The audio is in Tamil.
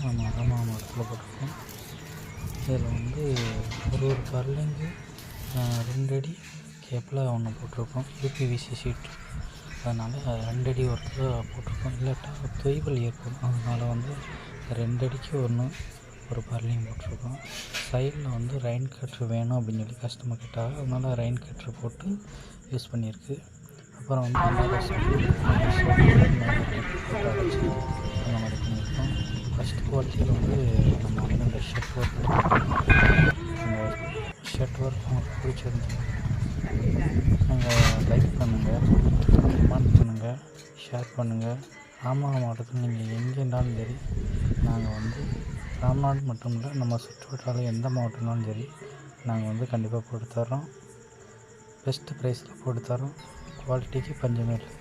நம்ம ராமாவரத்தில் போட்டிருக்கோம். இதில் வந்து ஒரு பர்லிங்கு 2 அடி கேப்பில் ஒன்று போட்டிருக்கோம். யூபிவிசி ஷீட், அதனால் 2 அடி ஒருத்தர் போட்டிருக்கோம். இல்லாட்டா தொய்வல் ஏற்படும். அதனால் வந்து 2 அடிக்கு ஒரு பர்லிங் போட்டிருக்கோம். சைடில் வந்து ரெயின் கட்ரு வேணும் அப்படின்னு சொல்லி கஸ்டமர் கேட்டால், அதனால் ரெயின் கட்ரு போட்டு யூஸ் பண்ணியிருக்கு. அப்புறம் வந்து போட்டோ வச்சு அந்த மாதிரி பண்ணியிருக்கோம். ஃபஸ்ட் குவாலிட்டியில் வந்து நம்ம வந்து இந்த ஷர்ட் ஒர்க் இந்த ஷர்ட் ஒர்க் உங்களுக்கு பிடிச்சிருந்துச்சுன்னா நீங்கள் லைக் பண்ணுங்கள், கமெண்ட் பண்ணுங்கள், ஷேர் பண்ணுங்கள். ராமநாதபுரம் மாவட்டத்தில் நீங்கள் எங்கே இருந்தாலும் சரி, நாங்கள் வந்து ராமநாடு மட்டும் இல்லை, நம்ம சுற்றுவட்டாரம் எந்த மாவட்டம்னாலும் சரி, நாங்கள் வந்து கண்டிப்பாக போட்டு தர்றோம். பெஸ்ட்டு ப்ரைஸில் போட்டு தரோம். குவாலிட்டிக்கு பஞ்சமே இல்லை.